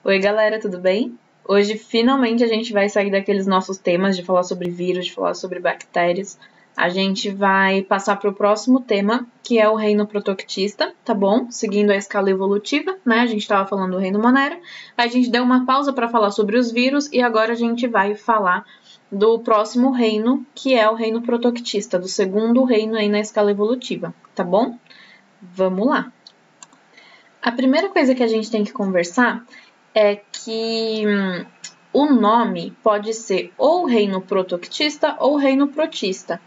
Oi, galera, tudo bem? Hoje, finalmente, a gente vai sair daqueles nossos temas de falar sobre vírus, de falar sobre bactérias. A gente vai passar para o próximo tema, que é o reino protoctista, tá bom? Seguindo a escala evolutiva, né? A gente estava falando do reino Monera, a gente deu uma pausa para falar sobre os vírus e agora a gente vai falar do próximo reino, que é o reino protoctista, do segundo reino aí na escala evolutiva, tá bom? Vamos lá! A primeira coisa que a gente tem que conversar é que o nome pode ser ou reino protoctista ou reino protista.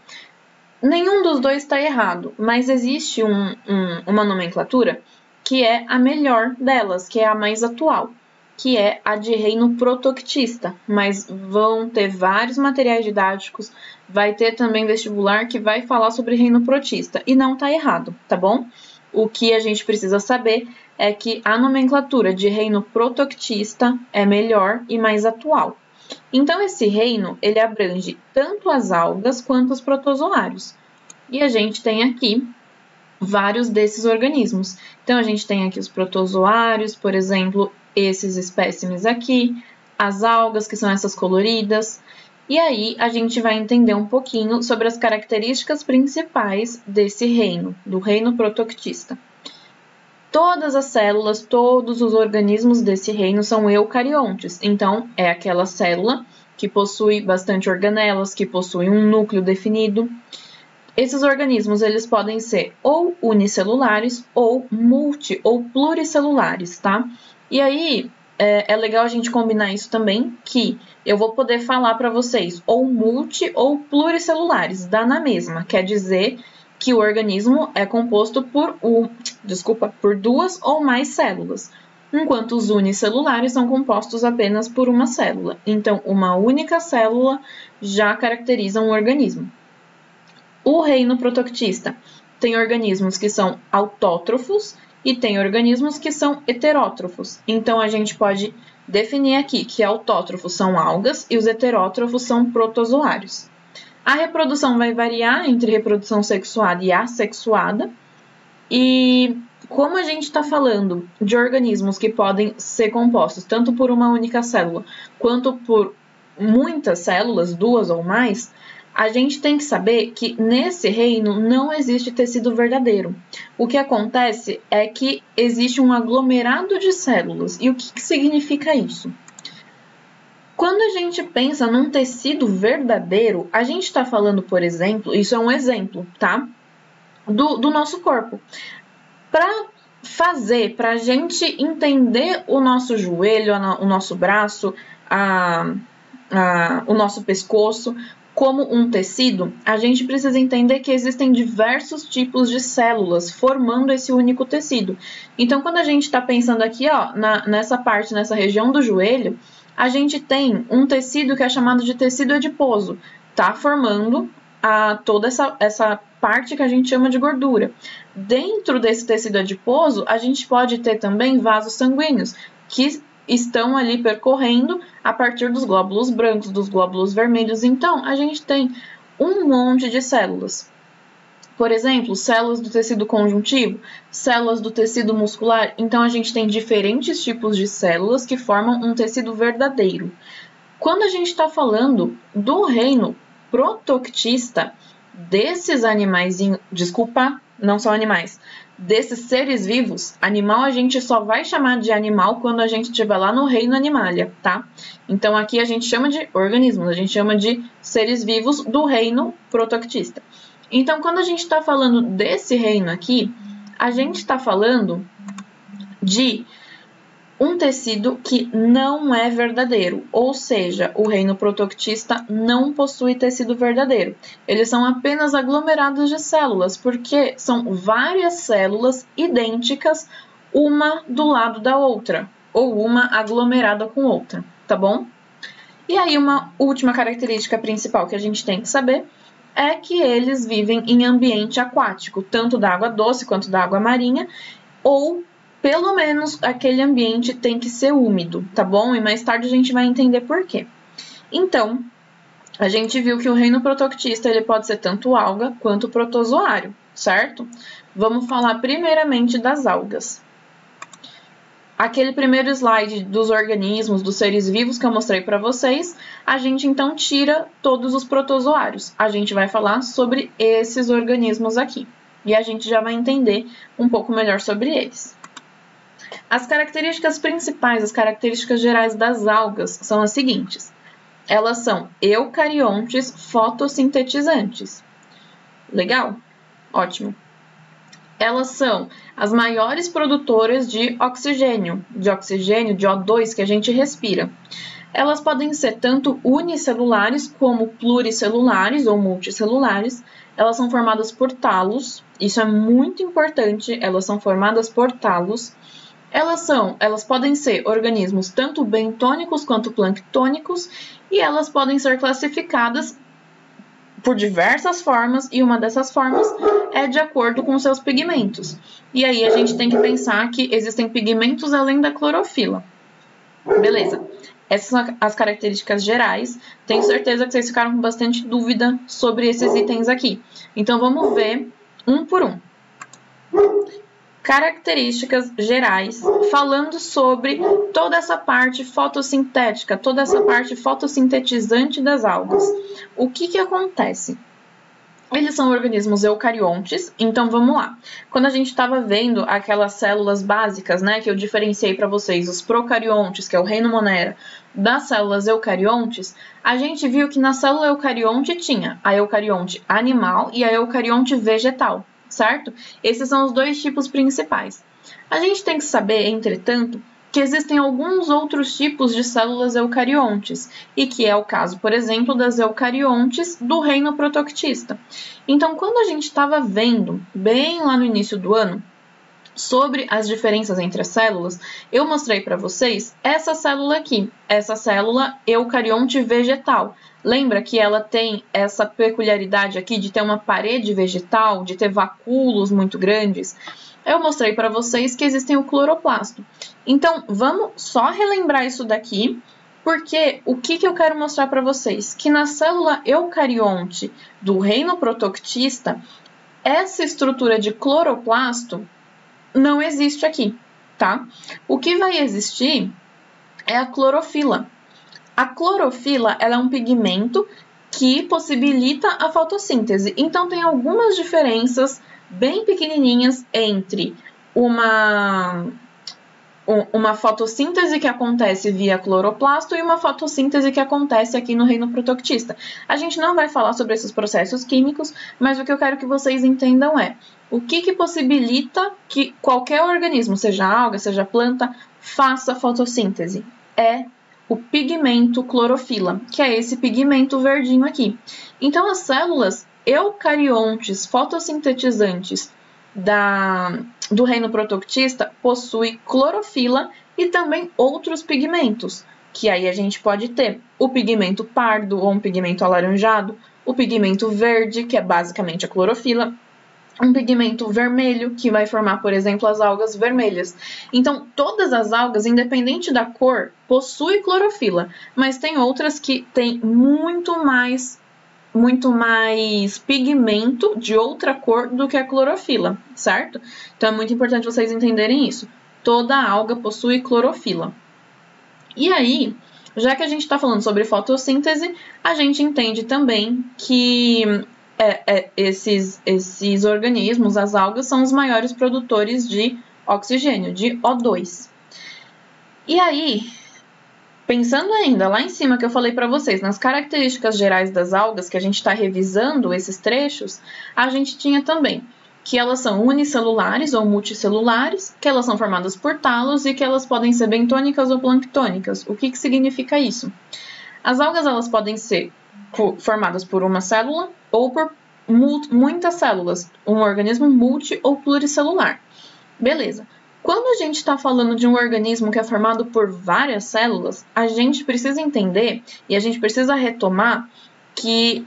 Nenhum dos dois está errado, mas existe uma nomenclatura que é a melhor delas, que é a mais atual, que é a de reino protoctista. Mas vão ter vários materiais didáticos, vai ter também vestibular que vai falar sobre reino protista, e não está errado, tá bom? O que a gente precisa saber é que a nomenclatura de reino protoctista é melhor e mais atual. Então, esse reino, ele abrange tanto as algas quanto os protozoários. E a gente tem aqui vários desses organismos. Então, a gente tem aqui os protozoários, por exemplo, esses espécimes aqui, as algas, que são essas coloridas. E aí, a gente vai entender um pouquinho sobre as características principais desse reino, do reino protoctista. Todas as células, todos os organismos desse reino são eucariontes. Então, é aquela célula que possui bastante organelas, que possui um núcleo definido. Esses organismos, eles podem ser ou unicelulares ou multi- ou pluricelulares, tá? E aí, é legal a gente combinar isso também, que eu vou poder falar para vocês ou multi- ou pluricelulares, dá na mesma, quer dizer que o organismo é composto por duas ou mais células, enquanto os unicelulares são compostos apenas por uma célula. Então, uma única célula já caracteriza um organismo. O reino protoctista tem organismos que são autótrofos e tem organismos que são heterótrofos. Então, a gente pode definir aqui que autótrofos são algas e os heterótrofos são protozoários. A reprodução vai variar entre reprodução sexuada e assexuada. E como a gente está falando de organismos que podem ser compostos tanto por uma única célula quanto por muitas células, duas ou mais, a gente tem que saber que nesse reino não existe tecido verdadeiro. O que acontece é que existe um aglomerado de células. E o que significa isso? Quando a gente pensa num tecido verdadeiro, a gente está falando, por exemplo, isso é um exemplo, tá? Do nosso corpo. Para a gente entender o nosso joelho, o nosso braço, o nosso pescoço como um tecido, a gente precisa entender que existem diversos tipos de células formando esse único tecido. Então, quando a gente está pensando aqui, ó, nessa região do joelho, a gente tem um tecido que é chamado de tecido adiposo, tá formando toda essa parte que a gente chama de gordura. Dentro desse tecido adiposo, a gente pode ter também vasos sanguíneos, que estão ali percorrendo a partir dos glóbulos brancos, dos glóbulos vermelhos. Então, a gente tem um monte de células. Por exemplo, células do tecido conjuntivo, células do tecido muscular. Então, a gente tem diferentes tipos de células que formam um tecido verdadeiro. Quando a gente está falando do reino protoctista, desses animaizinhos, não são animais, desses seres vivos, animal a gente só vai chamar de animal quando a gente estiver lá no reino animalia, tá? Então, aqui a gente chama de organismos, a gente chama de seres vivos do reino protoctista. Então, quando a gente está falando desse reino aqui, a gente está falando de um tecido que não é verdadeiro, ou seja, o reino protoctista não possui tecido verdadeiro. Eles são apenas aglomerados de células, porque são várias células idênticas, uma do lado da outra, ou uma aglomerada com outra, tá bom? E aí, uma última característica principal que a gente tem que saber é que eles vivem em ambiente aquático, tanto da água doce quanto da água marinha, ou pelo menos aquele ambiente tem que ser úmido, tá bom? E mais tarde a gente vai entender por quê. Então, a gente viu que o reino protoctista ele pode ser tanto alga quanto protozoário, certo? Vamos falar primeiramente das algas. aquele primeiro slide dos organismos, dos seres vivos que eu mostrei para vocês, a gente então tira todos os protozoários. A gente vai falar sobre esses organismos aqui. E a gente já vai entender um pouco melhor sobre eles. As características principais, as características gerais das algas são as seguintes. Elas são eucariontes fotossintetizantes. Legal? Ótimo. Elas são as maiores produtoras de oxigênio, de O2 que a gente respira. Elas podem ser tanto unicelulares como pluricelulares ou multicelulares. Elas são formadas por talos, isso é muito importante, elas são formadas por talos. Elas podem ser organismos tanto bentônicos quanto planctônicos e elas podem ser classificadas por diversas formas e uma dessas formas é de acordo com seus pigmentos. E aí a gente tem que pensar que existem pigmentos além da clorofila. Beleza. Essas são as características gerais. Tenho certeza que vocês ficaram com bastante dúvida sobre esses itens aqui. Então vamos ver um por um. Características gerais, falando sobre toda essa parte fotossintética, toda essa parte fotossintetizante das algas. O que acontece? Eles são organismos eucariontes, então vamos lá. Quando a gente estava vendo aquelas células básicas, né, que eu diferenciei para vocês, os procariontes, que é o reino Monera, das células eucariontes, a gente viu que na célula eucarionte tinha a eucarionte animal e a eucarionte vegetal. Certo? Esses são os dois tipos principais. A gente tem que saber, entretanto, que existem alguns outros tipos de células eucariontes, e que é o caso, por exemplo, das eucariontes do reino protoctista. Então, quando a gente estava vendo, bem lá no início do ano, sobre as diferenças entre as células, eu mostrei para vocês essa célula aqui, essa célula eucarionte vegetal. Lembra que ela tem essa peculiaridade aqui de ter uma parede vegetal, de ter vacúolos muito grandes? Eu mostrei para vocês que existem o cloroplasto. Então, vamos só relembrar isso daqui, porque o que eu quero mostrar para vocês? Que na célula eucarionte do reino protoctista, essa estrutura de cloroplasto não existe aqui, tá? O que vai existir é a clorofila. A clorofila ela é um pigmento que possibilita a fotossíntese. Então, tem algumas diferenças bem pequenininhas entre uma fotossíntese que acontece via cloroplasto e uma fotossíntese que acontece aqui no reino protoctista. A gente não vai falar sobre esses processos químicos, mas o que eu quero que vocês entendam é o que possibilita que qualquer organismo, seja alga, seja planta, faça fotossíntese. É o pigmento clorofila, que é esse pigmento verdinho aqui. Então, as células eucariontes fotossintetizantes do reino protoctista possuem clorofila e também outros pigmentos, que aí a gente pode ter o pigmento pardo ou um pigmento alaranjado, o pigmento verde, que é basicamente a clorofila, um pigmento vermelho, que vai formar, por exemplo, as algas vermelhas. Então, todas as algas, independente da cor, possuem clorofila, mas tem outras que têm muito mais pigmento de outra cor do que a clorofila, certo? Então, é muito importante vocês entenderem isso. Toda alga possui clorofila. E aí, já que a gente está falando sobre fotossíntese, a gente entende também que esses organismos, as algas, são os maiores produtores de oxigênio, de O2. E aí, pensando ainda lá em cima que eu falei para vocês, nas características gerais das algas, que a gente está revisando esses trechos, a gente tinha também que elas são unicelulares ou multicelulares, que elas são formadas por talos e que elas podem ser bentônicas ou planctônicas. O que significa isso? As algas elas podem ser formadas por uma célula ou por muitas células, um organismo multi ou pluricelular. Beleza. Quando a gente está falando de um organismo que é formado por várias células, a gente precisa entender e a gente precisa retomar que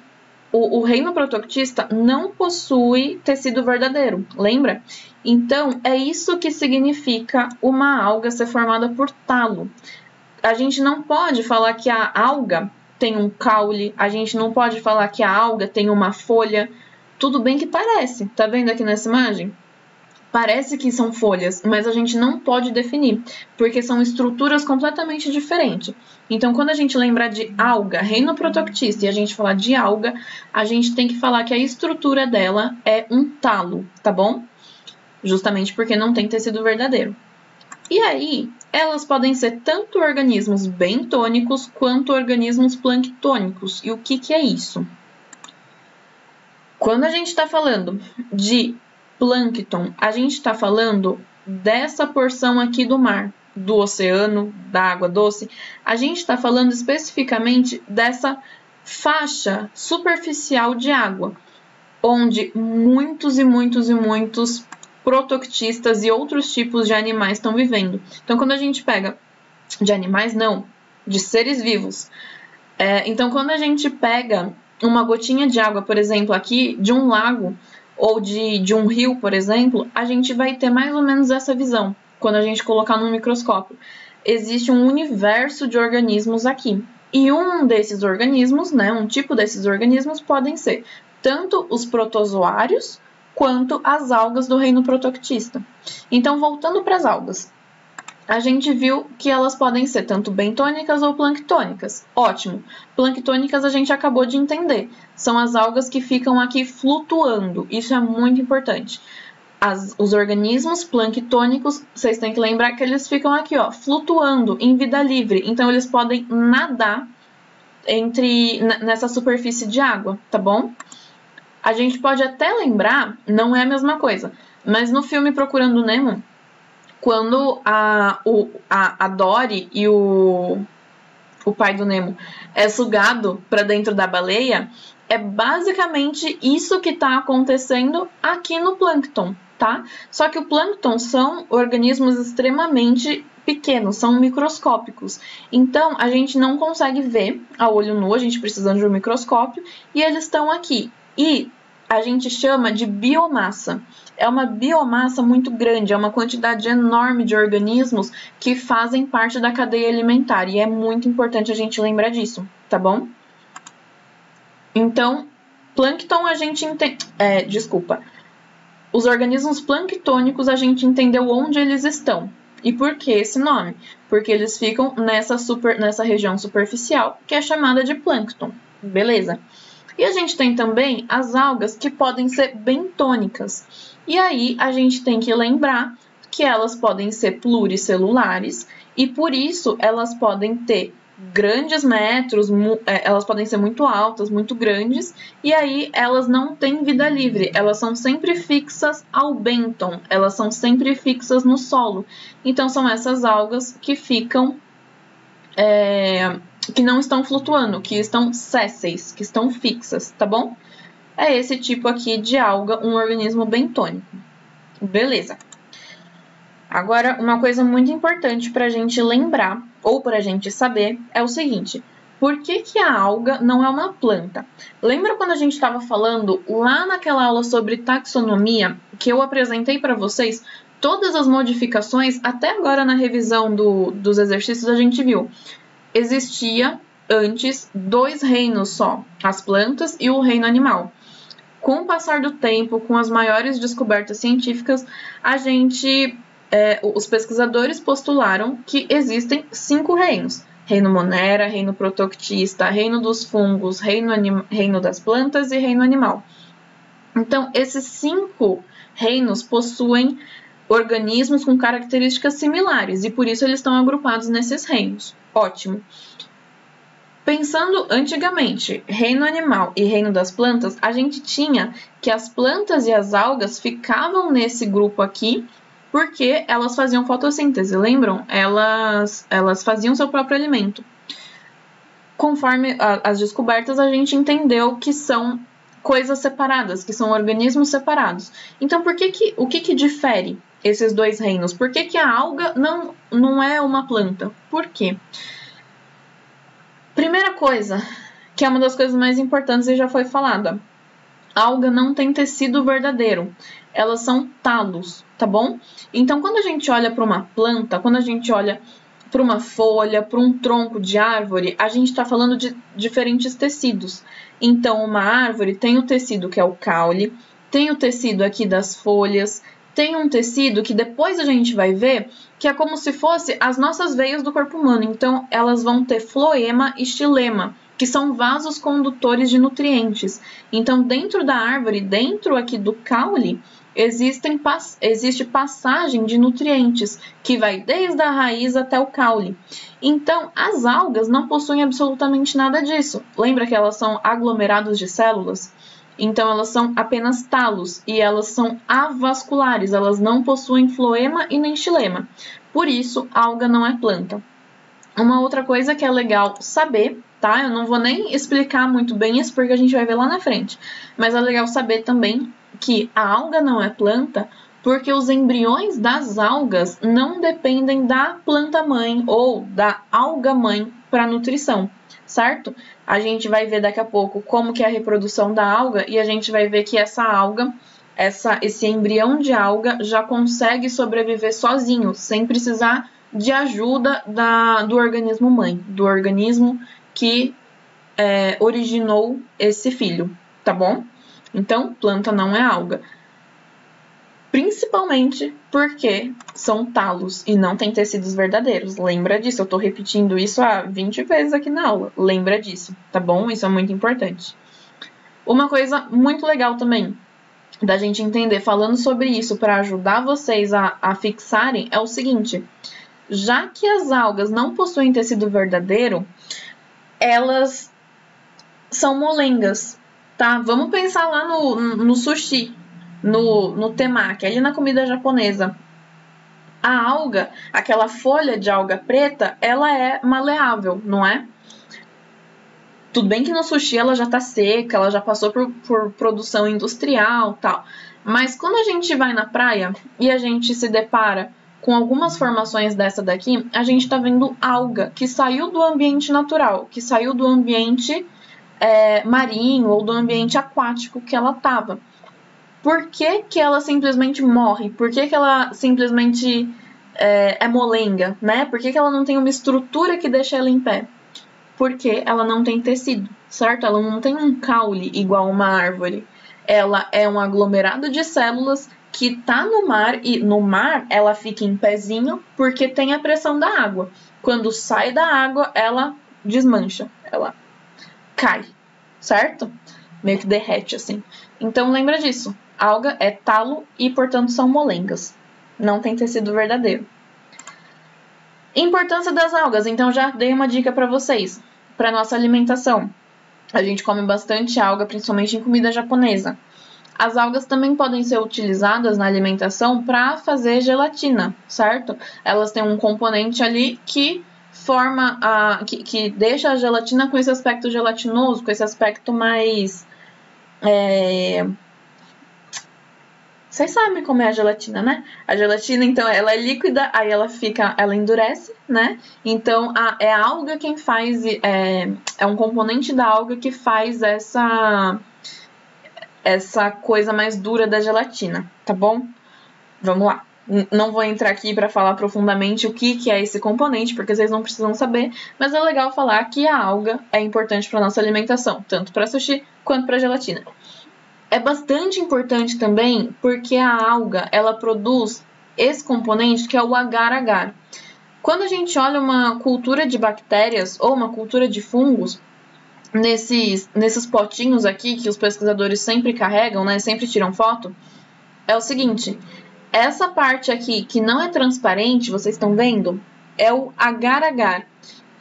o reino protoctista não possui tecido verdadeiro, lembra? Então, é isso que significa uma alga ser formada por talo. A gente não pode falar que a alga tem um caule, a gente não pode falar que a alga tem uma folha. Tudo bem que parece, tá vendo aqui nessa imagem? Parece que são folhas, mas a gente não pode definir, porque são estruturas completamente diferentes. Então, quando a gente lembrar de alga, reino protoctista, e a gente falar de alga, a gente tem que falar que a estrutura dela é um talo, tá bom? Justamente porque não tem tecido verdadeiro. E aí, elas podem ser tanto organismos bentônicos quanto organismos planctônicos. E o que é isso? Quando a gente está falando de plâncton, a gente está falando dessa porção aqui do mar, do oceano, da água doce. A gente está falando especificamente dessa faixa superficial de água, onde muitos e muitos e muitos protoctistas e outros tipos de animais estão vivendo. Então, quando a gente pega de animais, não, de seres vivos. Então, quando a gente pega uma gotinha de água, por exemplo, aqui de um lago ou de um rio, por exemplo, a gente vai ter mais ou menos essa visão quando a gente colocar no microscópio. Existe um universo de organismos aqui. E um desses organismos, né, um tipo desses organismos podem ser tanto os protozoários quanto as algas do reino protoctista. Então, voltando para as algas, a gente viu que elas podem ser tanto bentônicas ou planctônicas. Ótimo! Planctônicas a gente acabou de entender. São as algas que ficam aqui flutuando. Isso é muito importante. Os organismos planctônicos, vocês têm que lembrar que eles ficam aqui, ó, flutuando em vida livre. Então, eles podem nadar nessa superfície de água, tá bom? A gente pode até lembrar, não é a mesma coisa, mas no filme Procurando Nemo, quando a Dory e o pai do Nemo é sugado para dentro da baleia, é basicamente isso que está acontecendo aqui no plâncton, tá? Só que o plâncton são organismos extremamente pequenos, são microscópicos. Então, a gente não consegue ver a olho nu, a gente precisa de um microscópio, e eles estão aqui. E a gente chama de biomassa. É uma biomassa muito grande, é uma quantidade enorme de organismos que fazem parte da cadeia alimentar. E é muito importante a gente lembrar disso, tá bom? Então, plâncton a gente entende... Os organismos planctônicos a gente entendeu onde eles estão. E por que esse nome? Porque eles ficam nessa região superficial, que é chamada de plâncton. Beleza? E a gente tem também as algas que podem ser bentônicas. E aí a gente tem que lembrar que elas podem ser pluricelulares e por isso elas podem ter grandes metros, elas podem ser muito altas, muito grandes, e aí elas não têm vida livre, elas são sempre fixas ao bênton, elas são sempre fixas no solo. Então são essas algas que ficam... que não estão flutuando, que estão sésseis, que estão fixas, tá bom? É esse tipo aqui de alga, um organismo bentônico. Beleza. Agora, uma coisa muito importante para a gente lembrar, ou para a gente saber, é o seguinte: por que a alga não é uma planta? Lembra quando a gente estava falando lá naquela aula sobre taxonomia, que eu apresentei para vocês todas as modificações, até agora na revisão dos exercícios a gente viu. Existia antes 2 reinos só, as plantas e o reino animal. Com o passar do tempo, com as maiores descobertas científicas, os pesquisadores postularam que existem 5 reinos. Reino Monera, reino protoctista, reino dos fungos, reino das plantas e reino animal. Então, esses 5 reinos possuem organismos com características similares e por isso eles estão agrupados nesses reinos. Ótimo. Pensando antigamente, reino animal e reino das plantas, a gente tinha que as plantas e as algas ficavam nesse grupo aqui porque elas faziam fotossíntese, lembram? Elas faziam seu próprio alimento. Conforme as descobertas, a gente entendeu que são coisas separadas, que são organismos separados. Então, o que difere esses 2 reinos? Por que a alga não é uma planta? Por quê? Primeira coisa, que é uma das coisas mais importantes e já foi falada. A alga não tem tecido verdadeiro. Elas são talos, tá bom? Então, quando a gente olha para uma planta, quando a gente olha para uma folha, para um tronco de árvore, a gente está falando de diferentes tecidos. Então, uma árvore tem o tecido que é o caule, tem o tecido aqui das folhas, tem um tecido que depois a gente vai ver que é como se fosse as nossas veias do corpo humano. Então, elas vão ter floema e xilema, que são vasos condutores de nutrientes. Então, dentro da árvore, dentro aqui do caule, existe passagem de nutrientes, que vai desde a raiz até o caule. Então, as algas não possuem absolutamente nada disso. Lembra que elas são aglomerados de células? Então, elas são apenas talos e elas são avasculares, elas não possuem floema e nem xilema. Por isso, a alga não é planta. Uma outra coisa que é legal saber, tá? Eu não vou nem explicar muito bem isso porque a gente vai ver lá na frente. Mas é legal saber também que a alga não é planta porque os embriões das algas não dependem da planta-mãe ou da alga-mãe para nutrição, certo? A gente vai ver daqui a pouco como que é a reprodução da alga e a gente vai ver que essa alga, esse embrião de alga já consegue sobreviver sozinho, sem precisar de ajuda do organismo mãe, do organismo que originou esse filho, tá bom? Então, planta não é alga. Principalmente porque são talos e não tem tecidos verdadeiros. Lembra disso, eu tô repetindo isso há 20 vezes aqui na aula. Lembra disso, tá bom? Isso é muito importante. Uma coisa muito legal também da gente entender, falando sobre isso para ajudar vocês a fixarem, é o seguinte. Já que as algas não possuem tecido verdadeiro, elas são molengas, tá? Vamos pensar lá no sushi, no temaki, ali na comida japonesa. A alga, aquela folha de alga preta, ela é maleável, não é? Tudo bem que no sushi ela já tá seca, ela já passou por produção industrial, tal. Mas quando a gente vai na praia e a gente se depara com algumas formações dessa daqui, a gente tá vendo alga que saiu do ambiente natural, que saiu do ambiente marinho ou do ambiente aquático que ela tava. Por que que ela simplesmente morre? Por que que ela simplesmente é molenga, né? Por que que ela não tem uma estrutura que deixa ela em pé? Porque ela não tem tecido, certo? Ela não tem um caule igual uma árvore. Ela é um aglomerado de células que tá no mar e no mar ela fica em pezinho porque tem a pressão da água. Quando sai da água, ela desmancha, ela cai, certo? Meio que derrete assim. Então lembra disso. Alga é talo e, portanto, são molengas. Não tem tecido verdadeiro. Importância das algas. Então já dei uma dica para vocês. Para nossa alimentação. A gente come bastante alga, principalmente em comida japonesa. As algas também podem ser utilizadas na alimentação para fazer gelatina, certo? Elas têm um componente ali que forma que deixa a gelatina com esse aspecto gelatinoso, com esse aspecto mais vocês sabem como é a gelatina, né? A gelatina, então, ela é líquida, aí ela endurece, né? Então, é a alga quem faz, é um componente da alga que faz essa coisa mais dura da gelatina, tá bom? Vamos lá. Não vou entrar aqui para falar profundamente o que é esse componente, porque vocês não precisam saber, mas é legal falar que a alga é importante para nossa alimentação, tanto para sushi quanto para gelatina. É bastante importante também porque a alga, ela produz esse componente que é o agar-agar. Quando a gente olha uma cultura de bactérias ou uma cultura de fungos, nesses potinhos aqui que os pesquisadores sempre carregam, né, sempre tiram foto, é o seguinte, essa parte aqui que não é transparente, vocês estão vendo? É o agar-agar.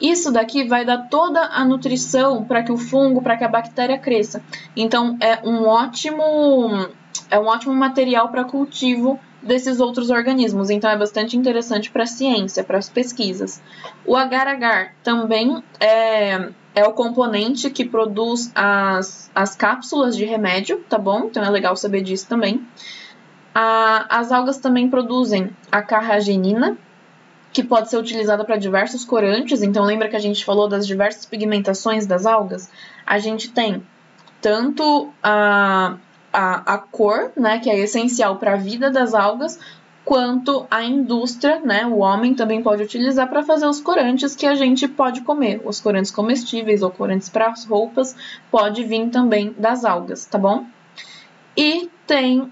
Isso daqui vai dar toda a nutrição para que o fungo, para que a bactéria cresça. Então, é um ótimo material para cultivo desses outros organismos. Então, é bastante interessante para a ciência, para as pesquisas. O agar-agar também é o componente que produz as cápsulas de remédio, tá bom? Então, é legal saber disso também. As algas também produzem a carragenina, que pode ser utilizada para diversos corantes. Então, lembra que a gente falou das diversas pigmentações das algas? A gente tem tanto a cor, né, que é essencial para a vida das algas, quanto a indústria, né, o homem também pode utilizar para fazer os corantes que a gente pode comer. Os corantes comestíveis ou corantes para as roupas pode vir também das algas, tá bom? E tem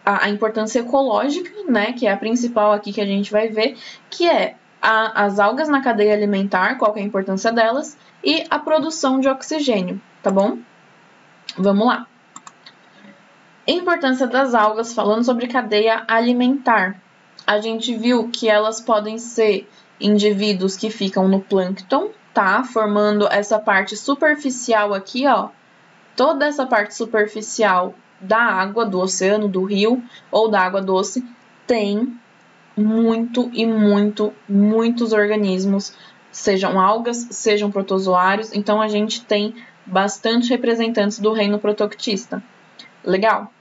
a importância ecológica, né, que é a principal aqui que a gente vai ver, que é as algas na cadeia alimentar, qual que é a importância delas, e a produção de oxigênio, tá bom? Vamos lá. Importância das algas, falando sobre cadeia alimentar. A gente viu que elas podem ser indivíduos que ficam no plâncton, tá? Formando essa parte superficial aqui, ó. Toda essa parte superficial da água, do oceano, do rio ou da água doce, tem muitos organismos, sejam algas, sejam protozoários. Então, a gente tem bastante representantes do reino protoctista. Legal?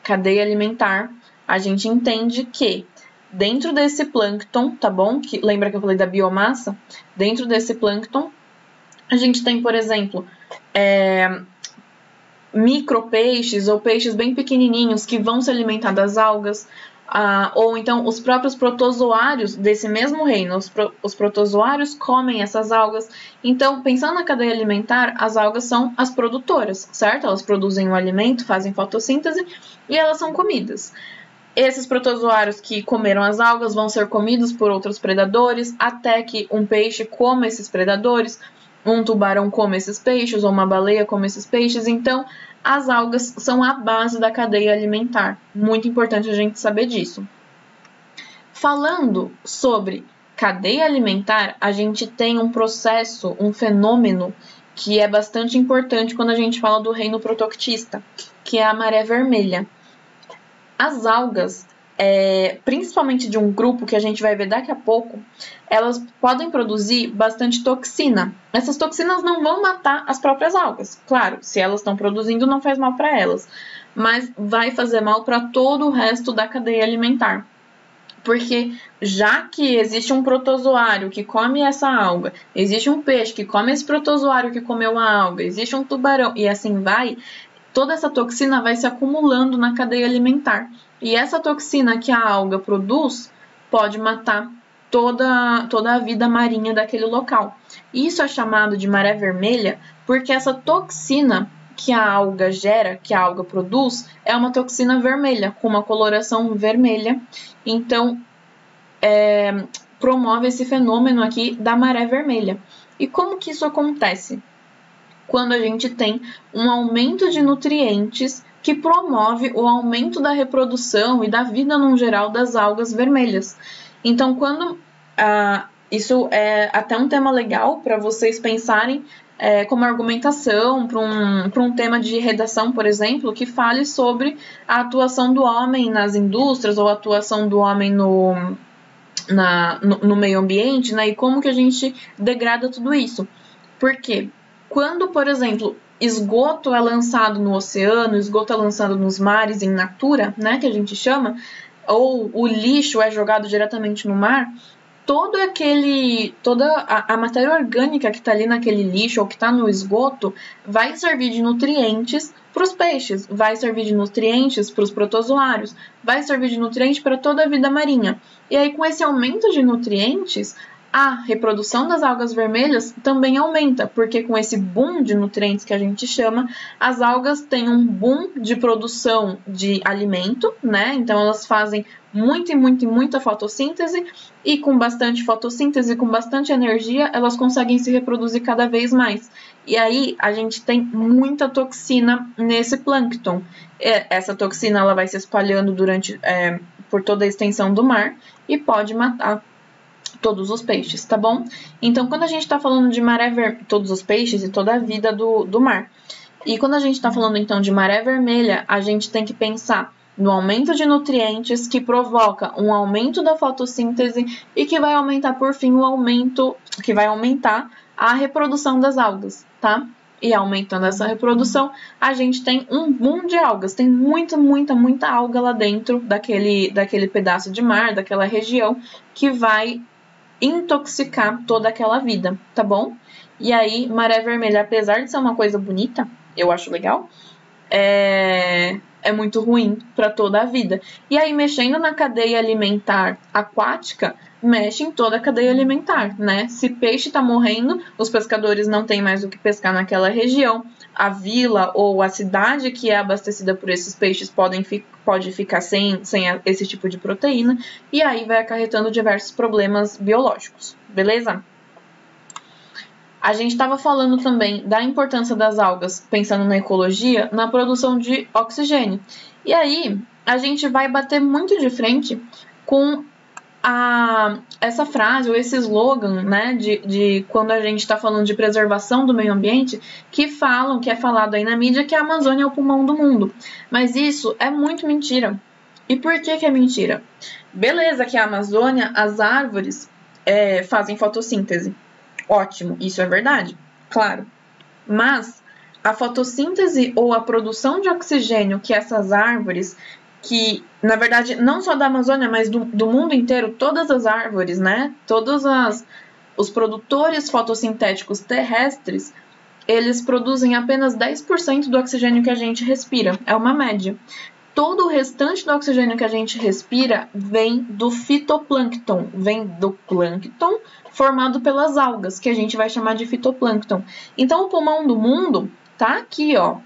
Cadeia alimentar, a gente entende que dentro desse plâncton, tá bom? Que, lembra que eu falei da biomassa? Dentro desse plâncton, a gente tem, por exemplo, micropeixes ou peixes bem pequenininhos que vão se alimentar das algas, ou então os próprios protozoários desse mesmo reino, os protozoários comem essas algas. Então, pensando na cadeia alimentar, as algas são as produtoras, certo? Elas produzem o alimento, fazem fotossíntese e elas são comidas. Esses protozoários que comeram as algas vão ser comidos por outros predadores, até que um peixe coma esses predadores, um tubarão come esses peixes, ou uma baleia come esses peixes. Então, as algas são a base da cadeia alimentar. Muito importante a gente saber disso. Falando sobre cadeia alimentar, a gente tem um processo, um fenômeno que é bastante importante quando a gente fala do reino protoctista, que é a maré vermelha. As algas, principalmente de um grupo que a gente vai ver daqui a pouco, elas podem produzir bastante toxina. Essas toxinas não vão matar as próprias algas. Claro, se elas estão produzindo, não faz mal para elas, mas vai fazer mal para todo o resto da cadeia alimentar. Porque já que existe um protozoário que come essa alga, existe um peixe que come esse protozoário que comeu a alga, existe um tubarão e assim vai, toda essa toxina vai se acumulando na cadeia alimentar. E essa toxina que a alga produz pode matar toda a vida marinha daquele local. Isso é chamado de maré vermelha porque essa toxina que a alga gera, que a alga produz, é uma toxina vermelha, com uma coloração vermelha. Então, promove esse fenômeno aqui da maré vermelha. E como que isso acontece? Quando a gente tem um aumento de nutrientes que promove o aumento da reprodução e da vida no geral das algas vermelhas. Então, isso é até um tema legal para vocês pensarem como argumentação para um tema de redação, por exemplo, que fale sobre a atuação do homem nas indústrias ou a atuação do homem no meio ambiente, né? E como que a gente degrada tudo isso. Por quê? Quando, por exemplo, esgoto é lançado no oceano, esgoto é lançado nos mares, in natura, né, que a gente chama, ou o lixo é jogado diretamente no mar, toda a matéria orgânica que está ali naquele lixo ou que está no esgoto vai servir de nutrientes para os peixes, vai servir de nutrientes para os protozoários, vai servir de nutriente para toda a vida marinha. E aí, com esse aumento de nutrientes, a reprodução das algas vermelhas também aumenta, porque com esse boom de nutrientes que a gente chama, as algas têm um boom de produção de alimento, né? Então, elas fazem muita fotossíntese, e com bastante fotossíntese, com bastante energia, elas conseguem se reproduzir cada vez mais. E aí, a gente tem muita toxina nesse plâncton. Essa toxina ela vai se espalhando por toda a extensão do mar e pode matar todos os peixes, tá bom? Então, quando a gente está falando de maré vermelha, todos os peixes e toda a vida do mar. E quando a gente está falando, então, de maré vermelha, a gente tem que pensar no aumento de nutrientes que provoca um aumento da fotossíntese e que vai aumentar, por fim, que vai aumentar a reprodução das algas, tá? E aumentando essa reprodução, a gente tem um boom de algas. Tem muita alga lá dentro daquele pedaço de mar, daquela região, que vai intoxicar toda aquela vida, tá bom? E aí, maré vermelha, apesar de ser uma coisa bonita, eu acho legal, é muito ruim para toda a vida. E aí, mexendo na cadeia alimentar aquática, mexe em toda a cadeia alimentar, né? Se peixe está morrendo, os pescadores não têm mais o que pescar naquela região, a vila ou a cidade que é abastecida por esses peixes pode ficar sem esse tipo de proteína, e aí vai acarretando diversos problemas biológicos, beleza? A gente estava falando também da importância das algas, pensando na ecologia, na produção de oxigênio. E aí, a gente vai bater muito de frente com essa frase ou esse slogan, né, de quando a gente está falando de preservação do meio ambiente, que é falado aí na mídia que a Amazônia é o pulmão do mundo. Mas isso é muito mentira. E por que é mentira? Beleza que a Amazônia, as árvores fazem fotossíntese. Ótimo, isso é verdade, claro. Mas a fotossíntese ou a produção de oxigênio que essas árvores, que na verdade não só da Amazônia, mas do mundo inteiro, todas as árvores, né? Todos os produtores fotossintéticos terrestres, eles produzem apenas 10% do oxigênio que a gente respira. É uma média. Todo o restante do oxigênio que a gente respira vem do fitoplâncton, vem do plâncton formado pelas algas, que a gente vai chamar de fitoplâncton. Então, o pulmão do mundo tá aqui, ó.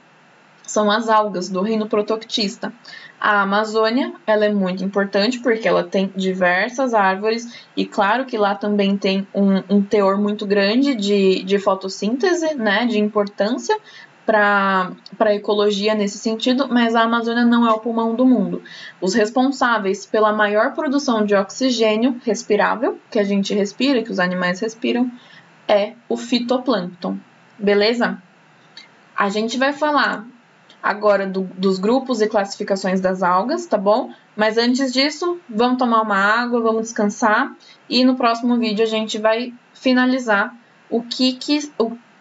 São as algas do reino protoctista. A Amazônia, ela é muito importante porque ela tem diversas árvores e claro que lá também tem um teor muito grande de fotossíntese, né, de importância para a ecologia nesse sentido, mas a Amazônia não é o pulmão do mundo. Os responsáveis pela maior produção de oxigênio respirável, que a gente respira, que os animais respiram, é o fitoplâncton, beleza? A gente vai falar agora dos grupos e classificações das algas, tá bom? Mas antes disso, vamos tomar uma água, vamos descansar e no próximo vídeo a gente vai finalizar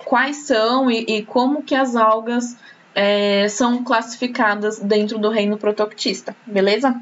quais são e como que as algas são classificadas dentro do reino protoctista, beleza?